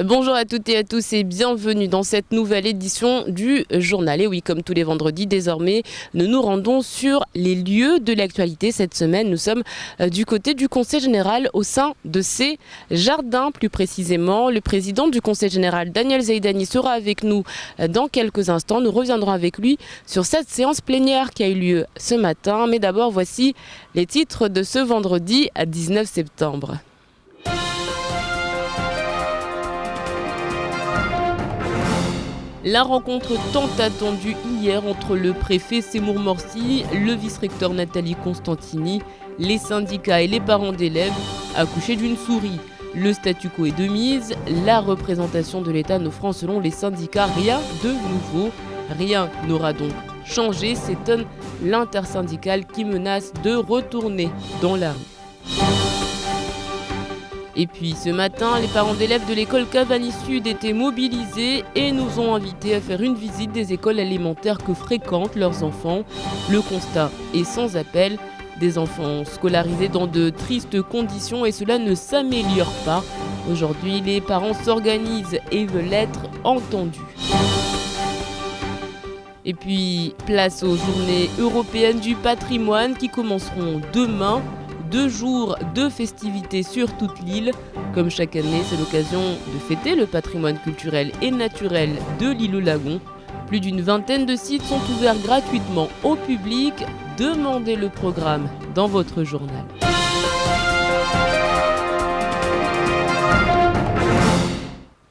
Bonjour à toutes et à tous et bienvenue dans cette nouvelle édition du journal. Et oui, comme tous les vendredis, désormais, nous nous rendons sur les lieux de l'actualité. Cette semaine, nous sommes du côté du Conseil général au sein de ces jardins. Plus précisément, le président du Conseil général, Daniel Zaidani, sera avec nous dans quelques instants. Nous reviendrons avec lui sur cette séance plénière qui a eu lieu ce matin. Mais d'abord, voici les titres de ce vendredi 19 septembre. La rencontre tant attendue hier entre le préfet Seymour Morsi, le vice-recteur Nathalie Constantini, les syndicats et les parents d'élèves a accouché d'une souris. Le statu quo est de mise, la représentation de l'État n'offrant selon les syndicats rien de nouveau. Rien n'aura donc changé, s'étonne l'intersyndicale qui menace de retourner dans la rue. Et puis ce matin, les parents d'élèves de l'école Cavani Sud étaient mobilisés et nous ont invités à faire une visite des écoles élémentaires que fréquentent leurs enfants. Le constat est sans appel, des enfants scolarisés dans de tristes conditions et cela ne s'améliore pas. Aujourd'hui, les parents s'organisent et veulent être entendus. Et puis, place aux journées européennes du patrimoine qui commenceront demain. 2 jours de festivités sur toute l'île. Comme chaque année, c'est l'occasion de fêter le patrimoine culturel et naturel de l'île-au-Lagon. Plus d'une vingtaine de sites sont ouverts gratuitement au public. Demandez le programme dans votre journal.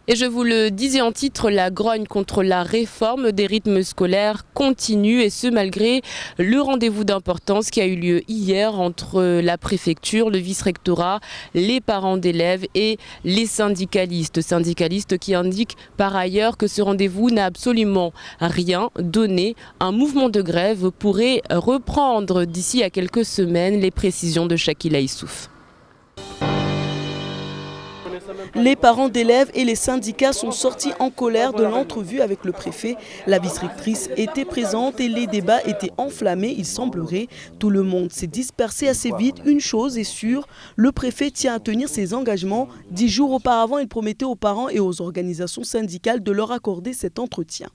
Et je vous le disais en titre, la grogne contre la réforme des rythmes scolaires continue et ce malgré le rendez-vous d'importance qui a eu lieu hier entre la préfecture, le vice-rectorat, les parents d'élèves et les syndicalistes. Syndicalistes qui indiquent par ailleurs que ce rendez-vous n'a absolument rien donné. Un mouvement de grève pourrait reprendre d'ici à quelques semaines. Les précisions de Shakila Issouf. Les parents d'élèves et les syndicats sont sortis en colère de l'entrevue avec le préfet. La vice-rectrice était présente et les débats étaient enflammés, il semblerait. Tout le monde s'est dispersé assez vite. Une chose est sûre, le préfet tient à tenir ses engagements. 10 jours auparavant, il promettait aux parents et aux organisations syndicales de leur accorder cet entretien.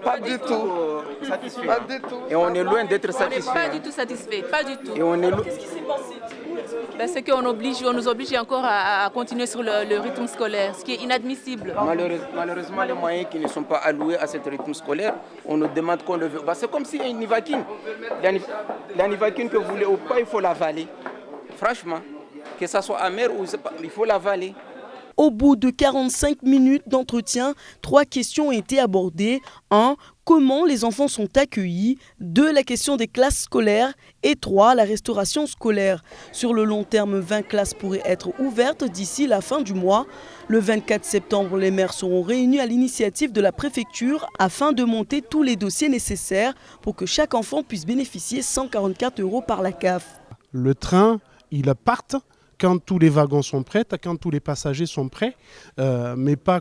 Pas du tout. Satisfait. Pas du tout. Et on est loin d'être satisfait. On n'est pas du tout satisfait, pas du tout. Et on est Qu'est-ce qui s'est passé? C'est qu'on nous oblige encore à continuer sur le rythme scolaire, ce qui est inadmissible. Malheureusement, les moyens qui ne sont pas alloués à ce rythme scolaire, on nous demande qu'on le veut. C'est comme si il y a une Nivaquine. La Nivaquine que vous voulez ou pas, il faut l'avaler. Franchement, que ça soit amer ou pas, il faut l'avaler. Au bout de 45 minutes d'entretien, 3 questions ont été abordées. 1. Comment les enfants sont accueillis. 2. La question des classes scolaires. Et 3. La restauration scolaire. Sur le long terme, 20 classes pourraient être ouvertes d'ici la fin du mois. Le 24 septembre, les maires seront réunis à l'initiative de la préfecture afin de monter tous les dossiers nécessaires pour que chaque enfant puisse bénéficier 144 € par la CAF. Le train, il part quand tous les wagons sont prêts, quand tous les passagers sont prêts, mais pas, à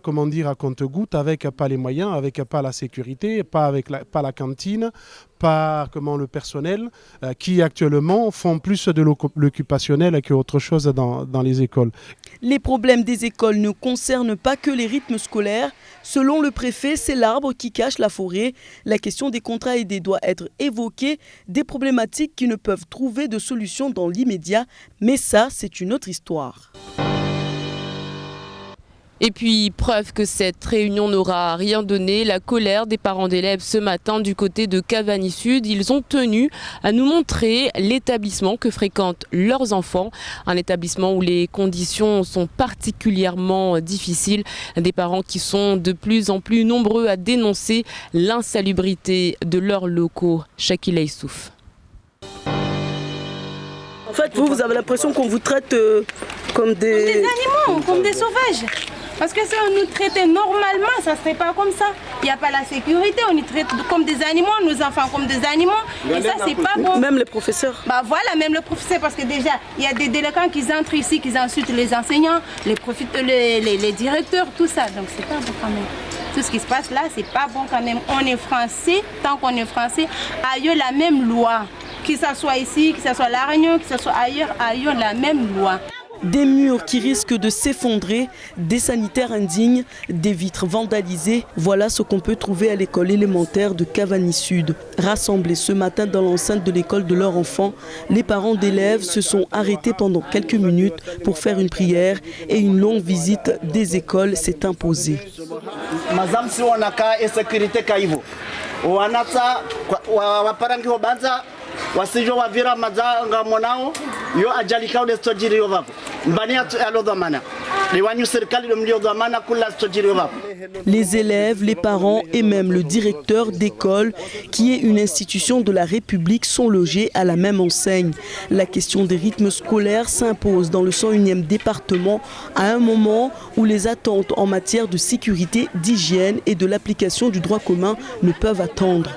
compte-gouttes, avec pas les moyens, avec pas la sécurité, pas la cantine, pas le personnel, qui actuellement font plus de l'occupationnel qu'autre chose dans les écoles. Les problèmes des écoles ne concernent pas que les rythmes scolaires. Selon le préfet, c'est l'arbre qui cache la forêt. La question des contrats aidés doit être évoquée, des problématiques qui ne peuvent trouver de solution dans l'immédiat. Mais ça, c'est une autre histoire. Et puis, preuve que cette réunion n'aura rien donné, la colère des parents d'élèves ce matin du côté de Cavani Sud. Ils ont tenu à nous montrer l'établissement que fréquentent leurs enfants. Un établissement où les conditions sont particulièrement difficiles. Des parents qui sont de plus en plus nombreux à dénoncer l'insalubrité de leurs locaux. Shakila Issouf. En fait, vous avez l'impression qu'on vous traite comme des animaux, comme des sauvages. Parce que si on nous traitait normalement, ça ne serait pas comme ça. Il n'y a pas la sécurité, on nous traite comme des animaux, nos enfants comme des animaux. Et ça, c'est pas bon. Même les professeurs. Voilà, même les professeurs, parce que déjà, il y a des délinquants qui entrent ici, qui insultent les enseignants, les directeurs, tout ça. Donc, c'est pas bon quand même. Tout ce qui se passe là, c'est pas bon quand même. On est français, tant qu'on est français, ailleurs la même loi. Que ce soit ici, que ce soit à La Réunion, que ce soit ailleurs la même loi. Des murs qui risquent de s'effondrer, des sanitaires indignes, des vitres vandalisées. Voilà ce qu'on peut trouver à l'école élémentaire de Cavani Sud. Rassemblés ce matin dans l'enceinte de l'école de leur enfant, les parents d'élèves se sont arrêtés pendant quelques minutes pour faire une prière et une longue visite des écoles s'est imposée. Les élèves, les parents et même le directeur d'école, qui est une institution de la République, sont logés à la même enseigne. La question des rythmes scolaires s'impose dans le 101e département à un moment où les attentes en matière de sécurité, d'hygiène et de l'application du droit commun ne peuvent attendre.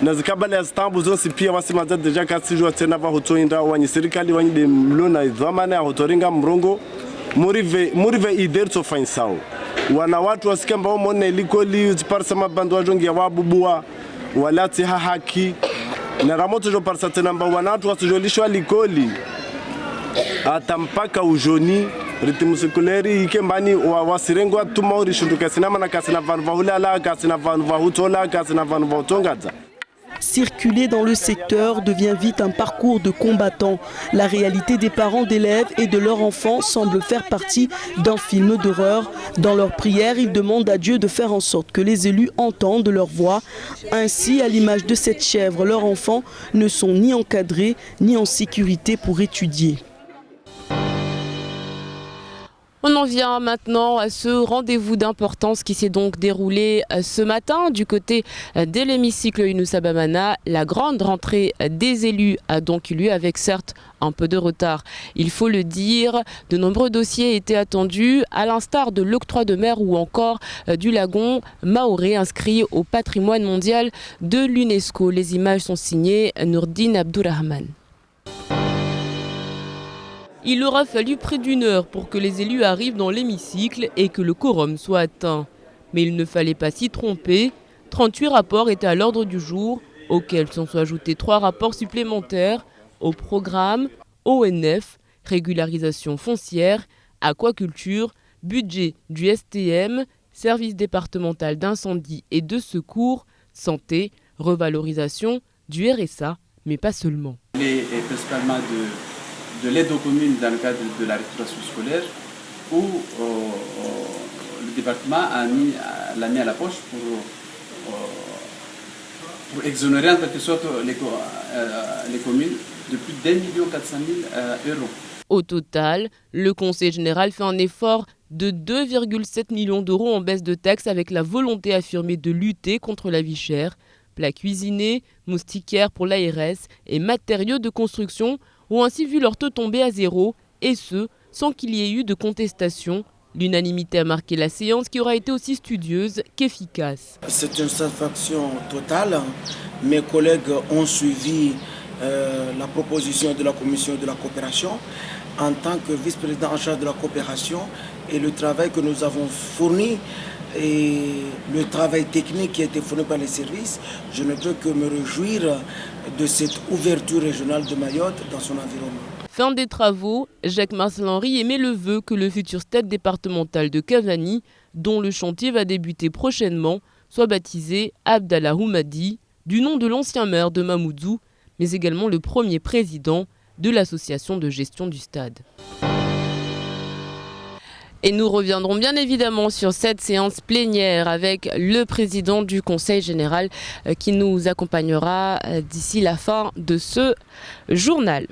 na zikabala zitambu zonse pia wasimaza deja kasijwa tena va hotoinda wanyi serikali wanyi de mlona zamana hotoringa mrongo murive iderto fainsao wana watu wasikamba omone likoli ziparsa mabando wajongi ya wabubua walati haki na ramoto jo parsa tena mba wana watu wasijolishwa likoli atampaka ujoni ritmu sekuleri ikembani wasirengo atumauri shunduka sinama na kasina van vahulala kasina van vahutola kasina van vahutongaza. Circuler dans le secteur devient vite un parcours de combattants. La réalité des parents d'élèves et de leurs enfants semble faire partie d'un film d'horreur. Dans leurs prières, ils demandent à Dieu de faire en sorte que les élus entendent leur voix. Ainsi, à l'image de cette chèvre, leurs enfants ne sont ni encadrés ni en sécurité pour étudier. On en vient maintenant à ce rendez-vous d'importance qui s'est donc déroulé ce matin du côté de l'hémicycle Younoussa Bamana. La grande rentrée des élus a donc eu lieu avec certes un peu de retard. Il faut le dire, de nombreux dossiers étaient attendus, à l'instar de l'octroi de mer ou encore du lagon maoré inscrit au patrimoine mondial de l'UNESCO. Les images sont signées Nourdine Abdourahman. Il aura fallu près d'une heure pour que les élus arrivent dans l'hémicycle et que le quorum soit atteint. Mais il ne fallait pas s'y tromper. 38 rapports étaient à l'ordre du jour, auxquels sont ajoutés 3 rapports supplémentaires au programme ONF, régularisation foncière, aquaculture, budget du STM, service départemental d'incendie et de secours, santé, revalorisation du RSA, mais pas seulement. Principalement de l'aide aux communes dans le cadre de la restauration scolaire où le département l'a mis à la poche pour exonérer en quelque sorte les communes de plus d'1 400 000 euros. Au total, le Conseil général fait un effort de 2,7 millions d'euros en baisse de taxes avec la volonté affirmée de lutter contre la vie chère. Plats cuisinés, moustiquaires pour l'ARS et matériaux de construction ont ainsi vu leur taux tomber à 0, et ce, sans qu'il y ait eu de contestation. L'unanimité a marqué la séance qui aura été aussi studieuse qu'efficace. C'est une satisfaction totale. Mes collègues ont suivi la proposition de la commission de la coopération en tant que vice-président en charge de la coopération et le travail que nous avons fourni et le travail technique qui a été fourni par les services, je ne peux que me réjouir de cette ouverture régionale de Mayotte dans son environnement. Fin des travaux, Jacques-Marcel Henry émet le vœu que le futur stade départemental de Cavani, dont le chantier va débuter prochainement, soit baptisé Abdallah Houmadi, du nom de l'ancien maire de Mamoudzou, mais également le premier président de l'association de gestion du stade. Et nous reviendrons bien évidemment sur cette séance plénière avec le président du Conseil général qui nous accompagnera d'ici la fin de ce journal.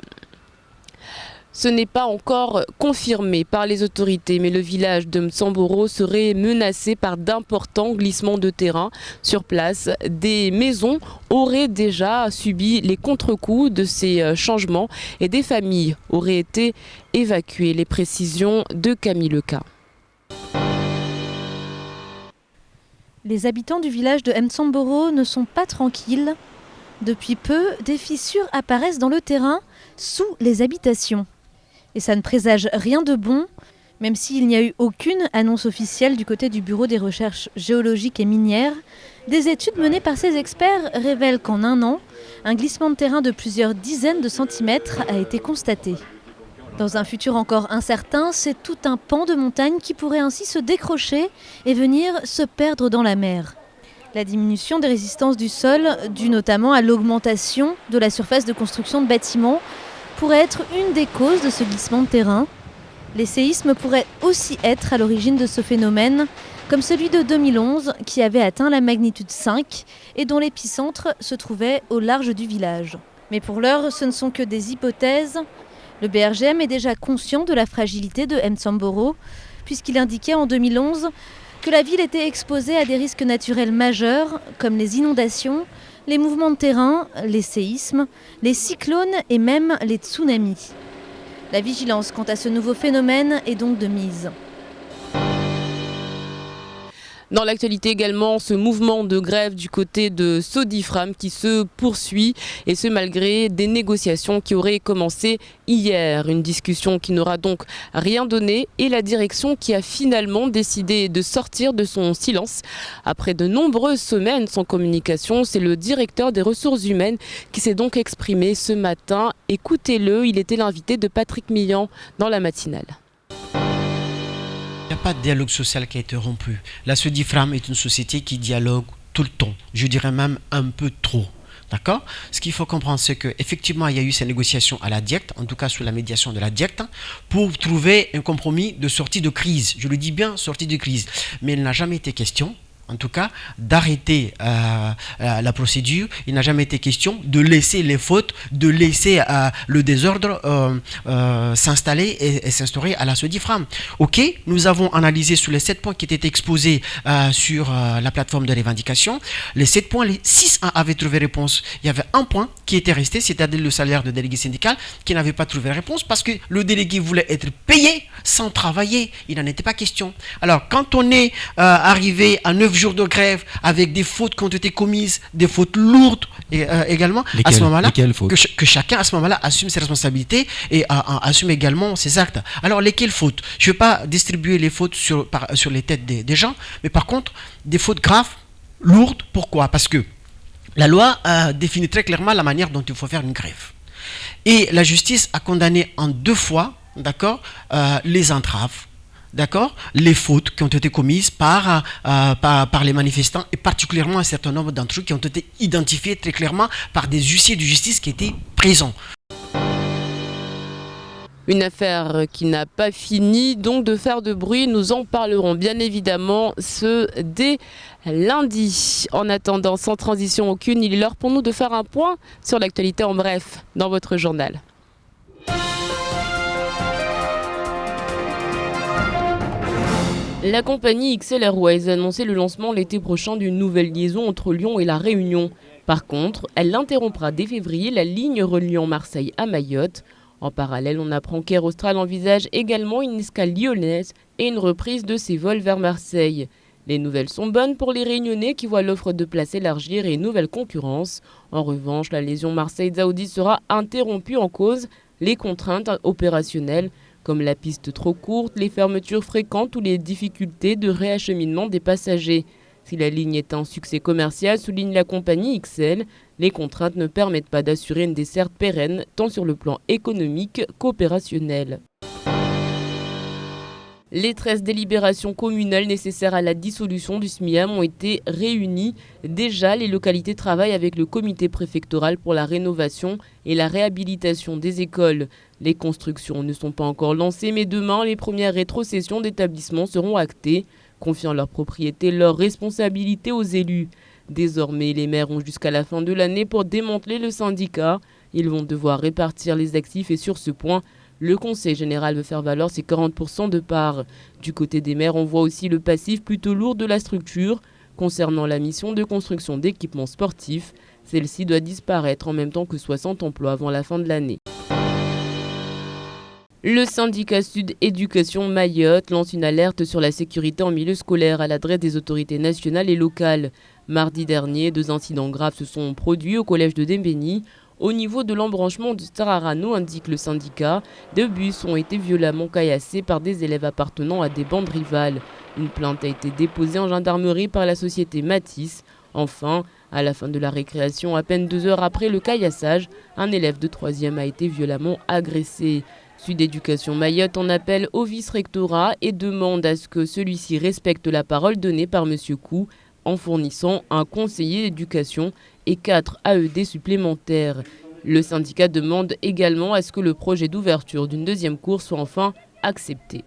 Ce n'est pas encore confirmé par les autorités, mais le village de Mtsamboro serait menacé par d'importants glissements de terrain. Sur place, des maisons auraient déjà subi les contre-coups de ces changements et des familles auraient été évacuées. Les précisions de Camille Leca. Les habitants du village de Mtsamboro ne sont pas tranquilles. Depuis peu, des fissures apparaissent dans le terrain sous les habitations. Et ça ne présage rien de bon, même s'il n'y a eu aucune annonce officielle du côté du Bureau des recherches géologiques et minières. Des études menées par ces experts révèlent qu'en un an, un glissement de terrain de plusieurs dizaines de centimètres a été constaté. Dans un futur encore incertain, c'est tout un pan de montagne qui pourrait ainsi se décrocher et venir se perdre dans la mer. La diminution des résistances du sol, due notamment à l'augmentation de la surface de construction de bâtiments, pourrait être une des causes de ce glissement de terrain. Les séismes pourraient aussi être à l'origine de ce phénomène, comme celui de 2011 qui avait atteint la magnitude 5 et dont l'épicentre se trouvait au large du village. Mais pour l'heure, ce ne sont que des hypothèses. Le BRGM est déjà conscient de la fragilité de Mtsamboro, puisqu'il indiquait en 2011 que la ville était exposée à des risques naturels majeurs, comme les inondations, les mouvements de terrain, les séismes, les cyclones et même les tsunamis. La vigilance quant à ce nouveau phénomène est donc de mise. Dans l'actualité également, ce mouvement de grève du côté de Sodifram qui se poursuit, et ce malgré des négociations qui auraient commencé hier. Une discussion qui n'aura donc rien donné et la direction qui a finalement décidé de sortir de son silence. Après de nombreuses semaines sans communication, c'est le directeur des ressources humaines qui s'est donc exprimé ce matin. Écoutez-le, il était l'invité de Patrick Millan dans la matinale. Il n'y a pas de dialogue social qui a été rompu. La Sodifram est une société qui dialogue tout le temps, je dirais même un peu trop. D'accord ? Ce qu'il faut comprendre, c'est qu'effectivement, il y a eu ces négociations à la DIECT, en tout cas sous la médiation de la DIECT, pour trouver un compromis de sortie de crise. Je le dis bien, sortie de crise. Mais il n'a jamais été question, en tout cas, d'arrêter la procédure. Il n'a jamais été question de laisser les fautes, de laisser le désordre s'installer et s'instaurer à la Sodifram. Ok, nous avons analysé sur les 7 points qui étaient exposés sur la plateforme de revendication. Les 7 points, les 6 avaient trouvé réponse. Il y avait un point qui était resté, c'est-à-dire le salaire de délégué syndical, qui n'avait pas trouvé réponse parce que le délégué voulait être payé sans travailler. Il n'en était pas question. Alors, quand on est arrivé à 9 jours de grève avec des fautes qui ont été commises, des fautes lourdes également, à ce moment-là, que chacun à ce moment-là assume ses responsabilités et assume également ses actes. Alors lesquelles fautes? Je ne vais pas distribuer les fautes sur les têtes des gens, mais par contre, des fautes graves, lourdes. Pourquoi? Parce que la loi définit très clairement la manière dont il faut faire une grève. Et la justice a condamné en 2 fois, d'accord, les entraves, d'accord, les fautes qui ont été commises par les manifestants et particulièrement un certain nombre d'entre eux qui ont été identifiés très clairement par des huissiers de justice qui étaient présents. Une affaire qui n'a pas fini donc de faire de bruit. Nous en parlerons bien évidemment dès lundi. En attendant, sans transition aucune, il est l'heure pour nous de faire un point sur l'actualité en bref dans votre journal. La compagnie XL Airways a annoncé le lancement l'été prochain d'une nouvelle liaison entre Lyon et La Réunion. Par contre, elle interrompra dès février la ligne reliant Marseille à Mayotte. En parallèle, on apprend qu'Air Austral envisage également une escale lyonnaise et une reprise de ses vols vers Marseille. Les nouvelles sont bonnes pour les Réunionnais qui voient l'offre de places élargir et une nouvelle concurrence. En revanche, la liaison Marseille-Dzaoudi sera interrompue en cause les contraintes opérationnelles, comme la piste trop courte, les fermetures fréquentes ou les difficultés de réacheminement des passagers. Si la ligne est un succès commercial, souligne la compagnie XL, les contraintes ne permettent pas d'assurer une desserte pérenne, tant sur le plan économique qu'opérationnel. Les 13 délibérations communales nécessaires à la dissolution du SMIAM ont été réunies. Déjà, les localités travaillent avec le comité préfectoral pour la rénovation et la réhabilitation des écoles. Les constructions ne sont pas encore lancées, mais demain, les premières rétrocessions d'établissements seront actées, confiant leur propriété, leur responsabilité aux élus. Désormais, les maires ont jusqu'à la fin de l'année pour démanteler le syndicat. Ils vont devoir répartir les actifs et sur ce point, le Conseil général veut faire valoir ses 40% de parts. Du côté des maires, on voit aussi le passif plutôt lourd de la structure. Concernant la mission de construction d'équipements sportifs, celle-ci doit disparaître en même temps que 60 emplois avant la fin de l'année. Le syndicat Sud Éducation Mayotte lance une alerte sur la sécurité en milieu scolaire à l'adresse des autorités nationales et locales. Mardi dernier, 2 incidents graves se sont produits au collège de Dembéni. Au niveau de l'embranchement du Tararano, indique le syndicat, 2 bus ont été violemment caillassés par des élèves appartenant à des bandes rivales. Une plainte a été déposée en gendarmerie par la société Matisse. Enfin, à la fin de la récréation, à peine 2 heures après le caillassage, un élève de 3e a été violemment agressé. Sud Éducation Mayotte en appelle au vice-rectorat et demande à ce que celui-ci respecte la parole donnée par M. Kou en fournissant un conseiller d'éducation et 4 AED supplémentaires. Le syndicat demande également à ce que le projet d'ouverture d'une 2e cour soit enfin accepté.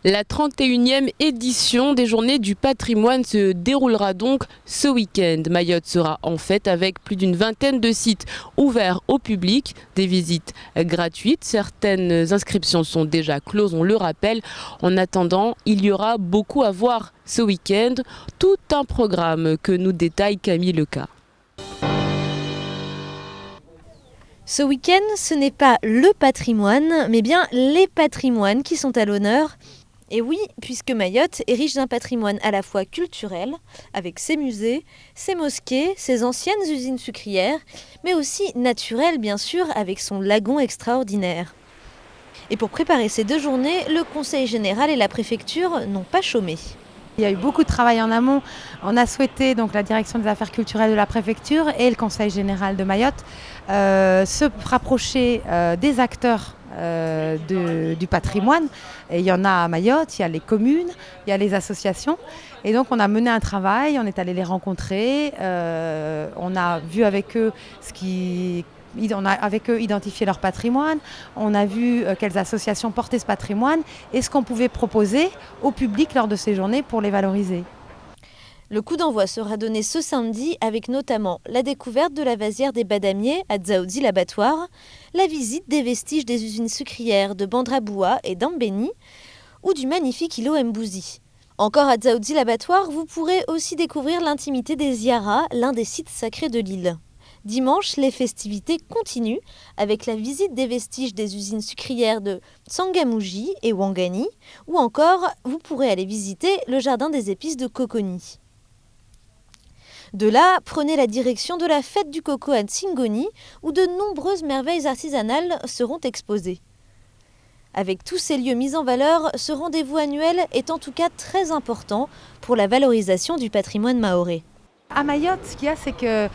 La 31e édition des Journées du patrimoine se déroulera donc ce week-end. Mayotte sera en fête avec plus d'une vingtaine de sites ouverts au public, des visites gratuites. Certaines inscriptions sont déjà closes, on le rappelle. En attendant, il y aura beaucoup à voir ce week-end. Tout un programme que nous détaille Camille Leca. Ce week-end, ce n'est pas le patrimoine, mais bien les patrimoines qui sont à l'honneur. Et oui, puisque Mayotte est riche d'un patrimoine à la fois culturel, avec ses musées, ses mosquées, ses anciennes usines sucrières, mais aussi naturel bien sûr, avec son lagon extraordinaire. Et pour préparer ces 2 journées, le Conseil général et la préfecture n'ont pas chômé. Il y a eu beaucoup de travail en amont. On a souhaité, donc la direction des affaires culturelles de la préfecture et le Conseil général de Mayotte, se rapprocher des acteurs du patrimoine. Et il y en a à Mayotte, il y a les communes, il y a les associations. Et donc on a mené un travail, on est allé les rencontrer, on a vu avec eux identifié leur patrimoine, on a vu quelles associations portaient ce patrimoine et ce qu'on pouvait proposer au public lors de ces journées pour les valoriser. Le coup d'envoi sera donné ce samedi avec notamment la découverte de la vasière des Badamiers à Dzaoudzi l'abattoir, la visite des vestiges des usines sucrières de Bandraboua et d'Ambeni ou du magnifique îlot Mbouzi. Encore à Dzaoudzi l'abattoir, vous pourrez aussi découvrir l'intimité des Ziaras, l'un des sites sacrés de l'île. Dimanche, les festivités continuent avec la visite des vestiges des usines sucrières de Tsangamouji et Wangani ou encore vous pourrez aller visiter le jardin des épices de Coconi. De là, prenez la direction de la fête du coco à Tsingoni, où de nombreuses merveilles artisanales seront exposées. Avec tous ces lieux mis en valeur, ce rendez-vous annuel est en tout cas très important pour la valorisation du patrimoine mahorais. À Mayotte, ce qu'il y a, c'est que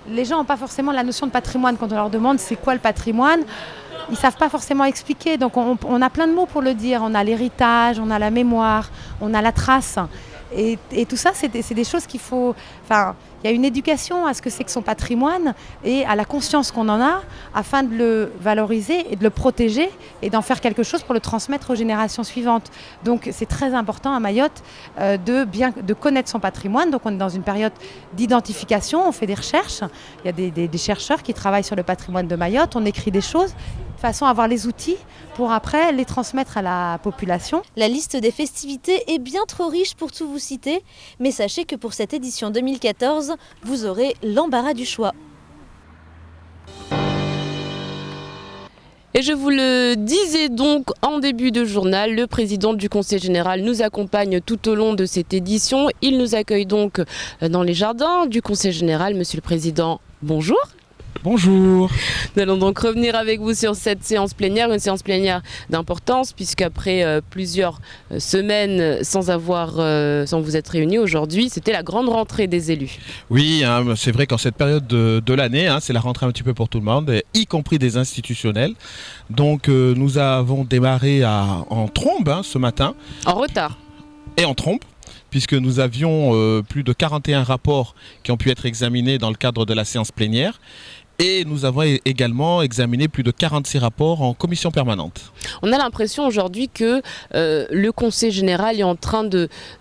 les gens n'ont pas forcément la notion de patrimoine. Quand on leur demande c'est quoi le patrimoine, ils ne savent pas forcément expliquer. Donc on a plein de mots pour le dire. On a l'héritage, on a la mémoire, on a la trace. Et tout ça, c'est des choses qu'il faut... Enfin, il y a une éducation à ce que c'est que son patrimoine et à la conscience qu'on en a afin de le valoriser et de le protéger et d'en faire quelque chose pour le transmettre aux générations suivantes. Donc c'est très important à Mayotte de connaître son patrimoine. Donc on est dans une période d'identification, on fait des recherches. Il y a des chercheurs qui travaillent sur le patrimoine de Mayotte, on écrit des choses de façon à avoir les outils pour après les transmettre à la population. La liste des festivités est bien trop riche pour tout vous citer, mais sachez que pour cette édition 2014, vous aurez l'embarras du choix. Et je vous le disais donc en début de journal, le président du Conseil général nous accompagne tout au long de cette édition. Il nous accueille donc dans les jardins du Conseil général. Monsieur le Président, bonjour. Bonjour. Nous allons donc revenir avec vous sur cette séance plénière, une séance plénière d'importance puisqu'après plusieurs semaines sans vous être réunis aujourd'hui, c'était la grande rentrée des élus. Oui, c'est vrai qu'en cette période de l'année, c'est la rentrée un petit peu pour tout le monde, y compris des institutionnels. Donc nous avons démarré en trombe ce matin. En retard. Et en trombe, puisque nous avions plus de 41 rapports qui ont pu être examinés dans le cadre de la séance plénière. Et nous avons également examiné plus de 46 rapports en commission permanente. On a l'impression aujourd'hui que le Conseil général est en train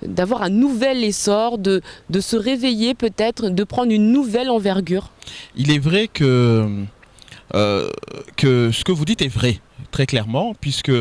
d'avoir un nouvel essor, de se réveiller peut-être, de prendre une nouvelle envergure. Il est vrai que ce que vous dites est vrai, très clairement, puisque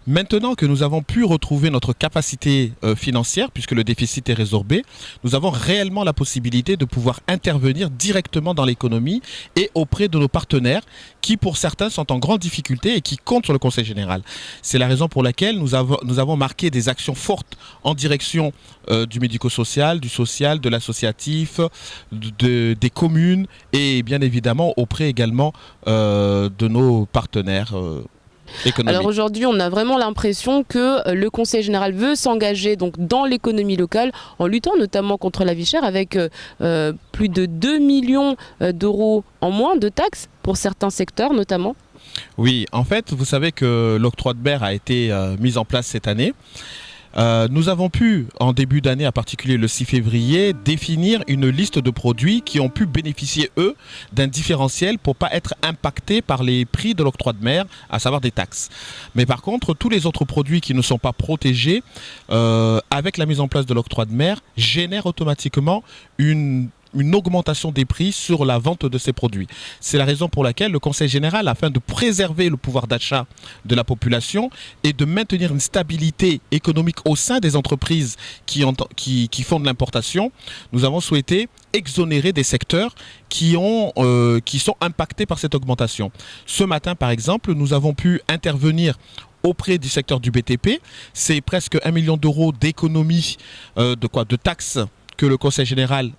maintenant que nous avons pu retrouver notre capacité financière, puisque le déficit est résorbé, nous avons réellement la possibilité de pouvoir intervenir directement dans l'économie et auprès de nos partenaires qui, pour certains, sont en grande difficulté et qui comptent sur le Conseil général. C'est la raison pour laquelle nous avons marqué des actions fortes en direction du médico-social, du social, de l'associatif, des communes et bien évidemment auprès également de nos partenaires. économique. Alors aujourd'hui, on a vraiment l'impression que le Conseil général veut s'engager donc dans l'économie locale en luttant notamment contre la vie chère avec plus de 2 millions d'euros en moins de taxes pour certains secteurs notamment. Oui, en fait, vous savez que l'octroi de mer a été mis en place cette année. Nous avons pu, en début d'année, en particulier le 6 février, définir une liste de produits qui ont pu bénéficier, eux, d'un différentiel pour ne pas être impactés par les prix de l'octroi de mer, à savoir des taxes. Mais par contre, tous les autres produits qui ne sont pas protégés, avec la mise en place de l'octroi de mer, génèrent automatiquement une augmentation des prix sur la vente de ces produits. C'est la raison pour laquelle le Conseil général, afin de préserver le pouvoir d'achat de la population et de maintenir une stabilité économique au sein des entreprises qui font de l'importation, nous avons souhaité exonérer des secteurs qui sont impactés par cette augmentation. Ce matin, par exemple, nous avons pu intervenir auprès du secteur du BTP. C'est presque 1 million d'euros d'économie de taxes que le Conseil général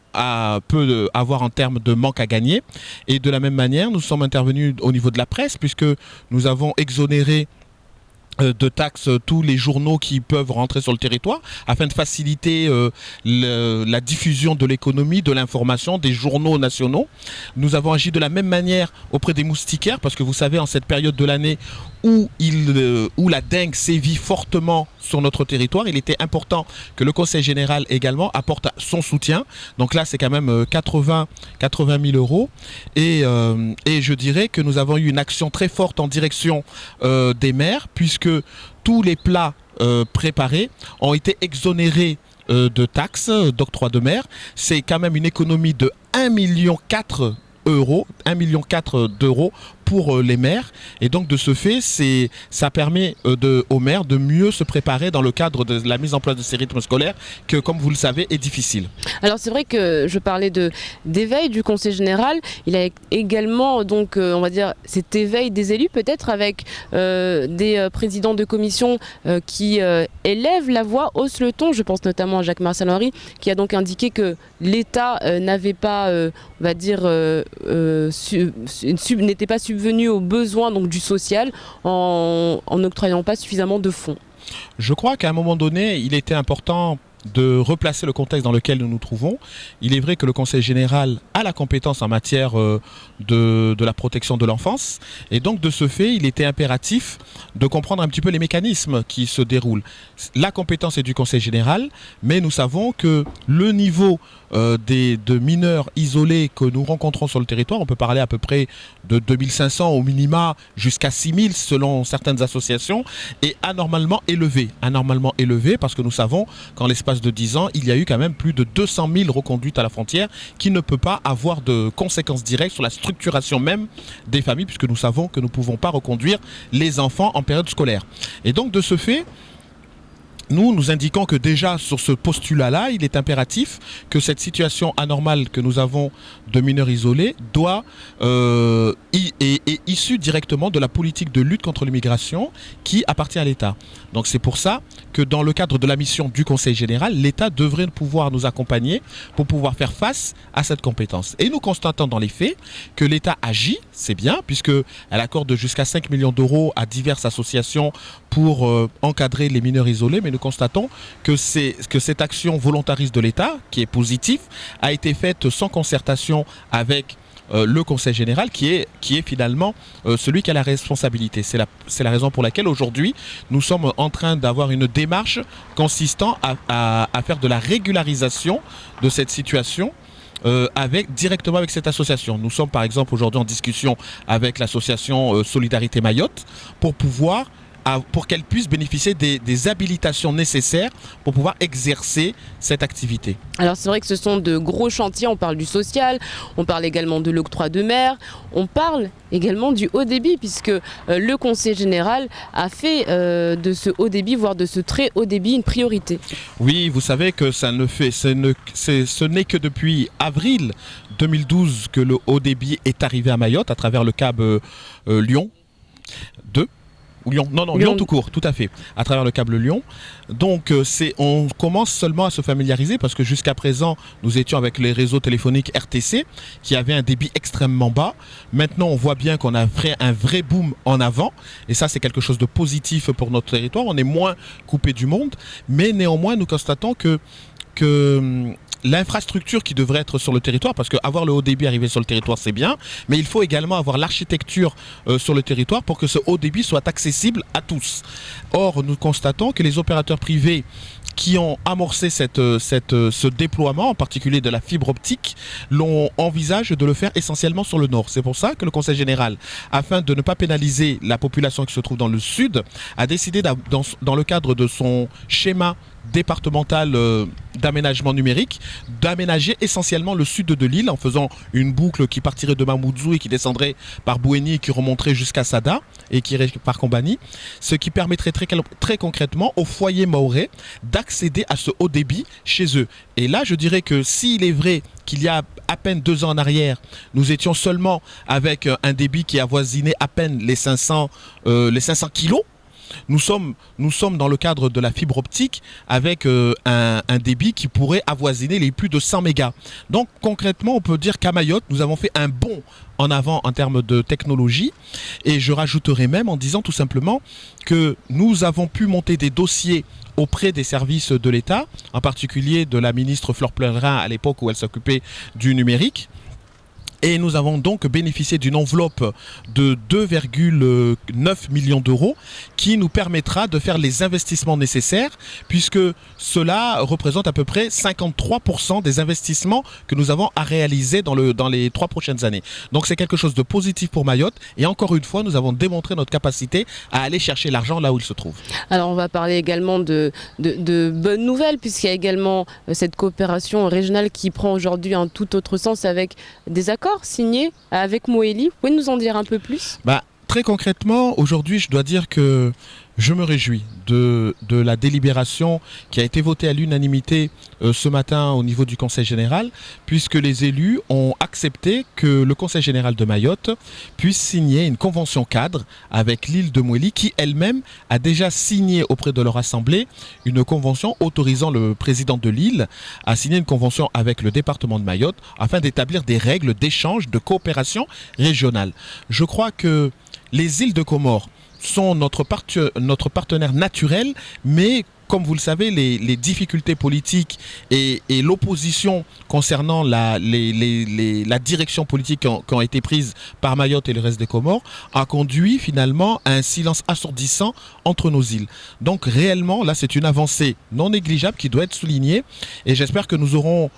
peut avoir en termes de manque à gagner. Et de la même manière, nous sommes intervenus au niveau de la presse, puisque nous avons exonéré de taxes tous les journaux qui peuvent rentrer sur le territoire afin de faciliter la diffusion de l'économie, de l'information, des journaux nationaux. Nous avons agi de la même manière auprès des moustiquaires parce que vous savez, en cette période de l'année où la dengue sévit fortement sur notre territoire, il était important que le Conseil général également apporte son soutien. Donc là, c'est quand même 80 000 euros. Et je dirais que nous avons eu une action très forte en direction des maires, puisque tous les plats préparés ont été exonérés de taxes, d'octroi de mer. C'est quand même une économie de 1,4 million d'euros pour les maires, et donc de ce fait ça permet aux maires de mieux se préparer dans le cadre de la mise en place de ces rythmes scolaires que, comme vous le savez, est difficile. Alors c'est vrai que je parlais d'éveil du Conseil général, il a également donc on va dire cet éveil des élus peut-être avec des présidents de commission qui élèvent la voix, haussent le ton. Je pense notamment à Jacques-Marcel Henry qui a donc indiqué que l'État n'avait pas on va dire n'était pas subvenu aux besoins donc du social en n'octroyant pas suffisamment de fonds. Je crois qu'à un moment donné, il était important de replacer le contexte dans lequel nous nous trouvons. Il est vrai que le Conseil général a la compétence en matière de la protection de l'enfance, et donc de ce fait, il était impératif de comprendre un petit peu les mécanismes qui se déroulent. La compétence est du Conseil général, mais nous savons que le niveau de mineurs isolés que nous rencontrons sur le territoire, on peut parler à peu près de 2500 au minima jusqu'à 6000 selon certaines associations, est anormalement élevé parce que nous savons qu'en l'espace de 10 ans, il y a eu quand même plus de 200 000 reconduites à la frontière qui ne peut pas avoir de conséquences directes sur la structuration même des familles, puisque nous savons que nous ne pouvons pas reconduire les enfants en période scolaire. Et donc de ce fait, nous indiquons que déjà sur ce postulat-là, il est impératif que cette situation anormale que nous avons de mineurs isolés est issue directement de la politique de lutte contre l'immigration qui appartient à l'État. Donc c'est pour ça que dans le cadre de la mission du Conseil général, l'État devrait pouvoir nous accompagner pour pouvoir faire face à cette compétence. Et nous constatons dans les faits que l'État agit, c'est bien, puisqu'elle accorde jusqu'à 5 millions d'euros à diverses associations pour encadrer les mineurs isolés, mais nous constatons que cette action volontariste de l'État, qui est positive, a été faite sans concertation avec le Conseil général qui est finalement celui qui a la responsabilité. C'est la raison pour laquelle aujourd'hui nous sommes en train d'avoir une démarche consistant à faire de la régularisation de cette situation directement avec cette association. Nous sommes par exemple aujourd'hui en discussion avec l'association Solidarité Mayotte pour qu'elle puisse bénéficier des habilitations nécessaires pour pouvoir exercer cette activité. Alors c'est vrai que ce sont de gros chantiers, on parle du social, on parle également de l'octroi de mer, on parle également du haut débit puisque le Conseil général a fait de ce haut débit, voire de ce très haut débit, une priorité. Oui, vous savez que ce n'est que depuis avril 2012 que le haut débit est arrivé à Mayotte à travers le câble Lyon 2. Lyon, Lyon tout court, tout à fait, à travers le câble Lyon. Donc on commence seulement à se familiariser parce que jusqu'à présent, nous étions avec les réseaux téléphoniques RTC qui avaient un débit extrêmement bas. Maintenant, on voit bien qu'on a fait un vrai boom en avant et ça, c'est quelque chose de positif pour notre territoire. On est moins coupé du monde, mais néanmoins, nous constatons que l'infrastructure qui devrait être sur le territoire, parce qu'avoir le haut débit arrivé sur le territoire, c'est bien, mais il faut également avoir l'architecture sur le territoire pour que ce haut débit soit accessible à tous. Or, nous constatons que les opérateurs privés qui ont amorcé ce déploiement, en particulier de la fibre optique, envisage de le faire essentiellement sur le nord. C'est pour ça que le Conseil général, afin de ne pas pénaliser la population qui se trouve dans le sud, a décidé dans le cadre de son schéma départemental d'aménagement numérique, d'aménager essentiellement le sud de l'île en faisant une boucle qui partirait de Mamoudzou et qui descendrait par Bouéni et qui remonterait jusqu'à Sada et qui irait par Combani, ce qui permettrait très concrètement aux foyers mahorais d'accéder à ce haut débit chez eux. Et là, je dirais que s'il est vrai qu'il y a à peine 2 ans en arrière, nous étions seulement avec un débit qui avoisinait à peine les 500 kilos, nous sommes dans le cadre de la fibre optique avec un débit qui pourrait avoisiner les plus de 100 mégas. Donc concrètement, on peut dire qu'à Mayotte, nous avons fait un bond en avant en termes de technologie. Et je rajouterai même en disant tout simplement que nous avons pu monter des dossiers auprès des services de l'État, en particulier de la ministre Fleur Pellerin à l'époque où elle s'occupait du numérique. Et nous avons donc bénéficié d'une enveloppe de 2,9 millions d'euros qui nous permettra de faire les investissements nécessaires puisque cela représente à peu près 53% des investissements que nous avons à réaliser dans les 3 prochaines années. Donc c'est quelque chose de positif pour Mayotte et encore une fois, nous avons démontré notre capacité à aller chercher l'argent là où il se trouve. Alors on va parler également de bonnes nouvelles puisqu'il y a également cette coopération régionale qui prend aujourd'hui un tout autre sens avec des accords signé avec Moélie. Vous pouvez nous en dire un peu plus ? Très concrètement, aujourd'hui, je dois dire que je me réjouis de la délibération qui a été votée à l'unanimité ce matin au niveau du Conseil général, puisque les élus ont accepté que le Conseil général de Mayotte puisse signer une convention cadre avec l'île de Moélie, qui elle-même a déjà signé auprès de leur assemblée une convention autorisant le président de l'île à signer une convention avec le département de Mayotte afin d'établir des règles d'échange, de coopération régionale. Je crois que les îles de Comores sont notre partenaire naturel, mais comme vous le savez, les difficultés politiques et l'opposition concernant la direction politique qui ont été prises par Mayotte et le reste des Comores a conduit finalement à un silence assourdissant entre nos îles. Donc réellement, là, c'est une avancée non négligeable qui doit être soulignée et j'espère que nous aurons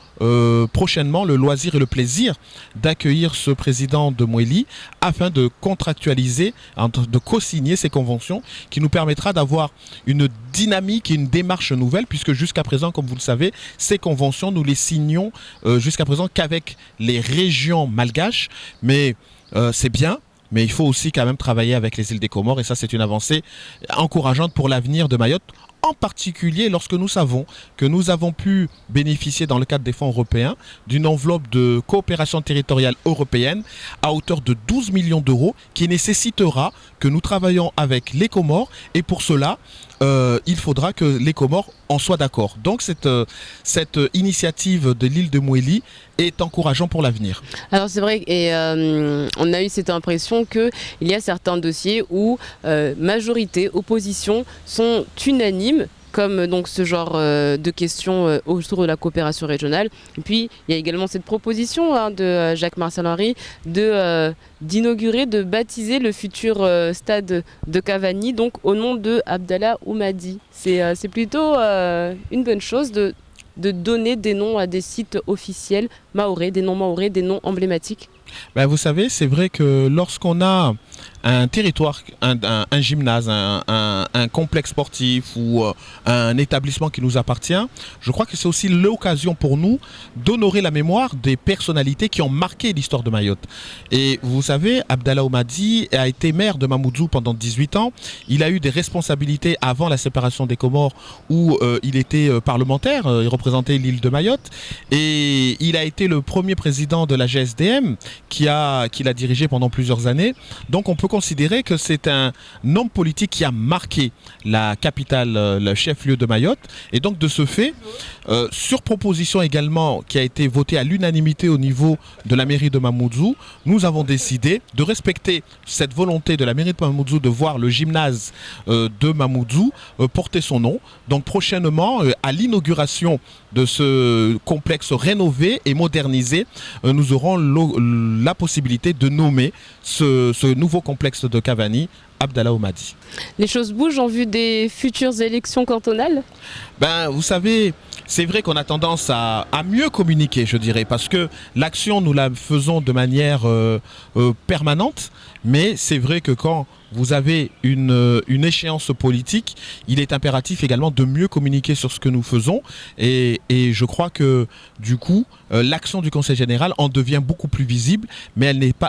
prochainement le loisir et le plaisir d'accueillir ce président de Moélie afin de contractualiser, de co-signer ces conventions qui nous permettra d'avoir une dynamique et une démarche nouvelle puisque jusqu'à présent, comme vous le savez, ces conventions, nous les signons jusqu'à présent qu'avec les régions malgaches, mais c'est bien. Mais il faut aussi quand même travailler avec les îles des Comores et ça c'est une avancée encourageante pour l'avenir de Mayotte, en particulier lorsque nous savons que nous avons pu bénéficier dans le cadre des fonds européens d'une enveloppe de coopération territoriale européenne à hauteur de 12 millions d'euros qui nécessitera que nous travaillions avec les Comores et pour cela il faudra que les Comores en soient d'accord. Donc cette initiative de l'île de Moélie est encourageante pour l'avenir. Alors c'est vrai, et on a eu cette impression qu'il y a certains dossiers où majorité, opposition sont unanimes, comme donc ce genre de questions autour de la coopération régionale. Et puis il y a également cette proposition de Jacques-Marcel Henry d'inaugurer, de baptiser le futur stade de Cavani, donc au nom de Abdallah Oumadi. C'est plutôt une bonne chose de donner des noms à des sites officiels mahorais, des noms mahorais, des noms emblématiques. Vous savez, c'est vrai que lorsqu'on a un territoire, un gymnase, un complexe sportif ou un établissement qui nous appartient, je crois que c'est aussi l'occasion pour nous d'honorer la mémoire des personnalités qui ont marqué l'histoire de Mayotte. Et vous savez, Abdallah Oumadi a été maire de Mamoudzou pendant 18 ans. Il a eu des responsabilités avant la séparation des Comores où il était parlementaire, il représentait l'île de Mayotte. Et il a été le premier président de la GSDM qu'il a dirigé pendant plusieurs années. Donc on peut considérer que c'est un homme politique qui a marqué la capitale, le chef-lieu de Mayotte. Et donc de ce fait, sur proposition également qui a été votée à l'unanimité au niveau de la mairie de Mamoudzou, nous avons décidé de respecter cette volonté de la mairie de Mamoudzou de voir le gymnase de Mamoudzou porter son nom. Donc prochainement, à l'inauguration de ce complexe rénové et modernisé, nous aurons la possibilité de nommer ce nouveau complexe de Cavani Abdallah Oumadi. Les choses bougent en vue des futures élections cantonales? Vous savez, c'est vrai qu'on a tendance à mieux communiquer, je dirais, parce que l'action, nous la faisons de manière permanente, mais c'est vrai que quand vous avez une échéance politique, il est impératif également de mieux communiquer sur ce que nous faisons et je crois que du coup, l'action du Conseil général en devient beaucoup plus visible, mais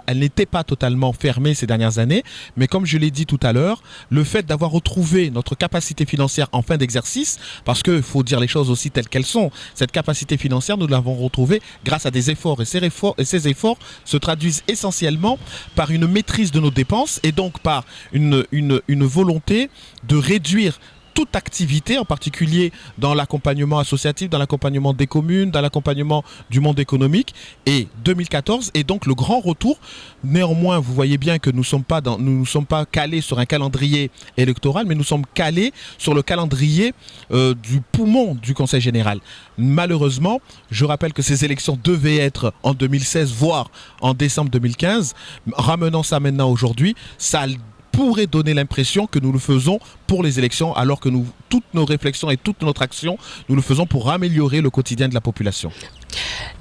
elle n'était pas totalement fermée ces dernières années. Mais comme je l'ai dit tout à l'heure, le fait d'avoir retrouvé notre capacité financière en fin d'exercice, parce qu'il faut dire les choses aussi telles qu'elles sont, cette capacité financière, nous l'avons retrouvée grâce à des efforts et ces efforts se traduisent essentiellement par une maîtrise de nos dépenses et donc par une volonté de réduire toute activité, en particulier dans l'accompagnement associatif, dans l'accompagnement des communes, dans l'accompagnement du monde économique. Et 2014 est donc le grand retour. Néanmoins, vous voyez bien que nous ne sommes pas calés sur un calendrier électoral, mais nous sommes calés sur le calendrier du poumon du Conseil général. Malheureusement, je rappelle que ces élections devaient être en 2016, voire en décembre 2015. Ramenant ça maintenant aujourd'hui, ça pourrait donner l'impression que nous le faisons pour les élections, alors que toutes nos réflexions et toute notre action, nous le faisons pour améliorer le quotidien de la population.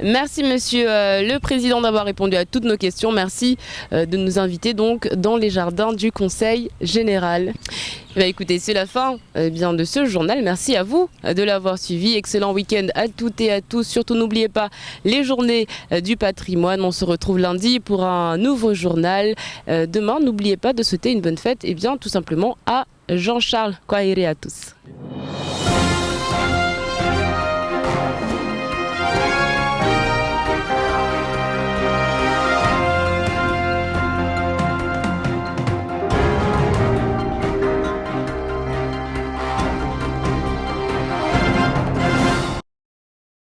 Merci monsieur le président d'avoir répondu à toutes nos questions. Merci de nous inviter donc dans les jardins du Conseil général. Écoutez, c'est la fin de ce journal. Merci à vous de l'avoir suivi. Excellent week-end à toutes et à tous. Surtout n'oubliez pas les journées du patrimoine. On se retrouve lundi pour un nouveau journal. Demain, n'oubliez pas de souhaiter une bonne fête tout simplement à Jean-Charles. Kwahiri à tous.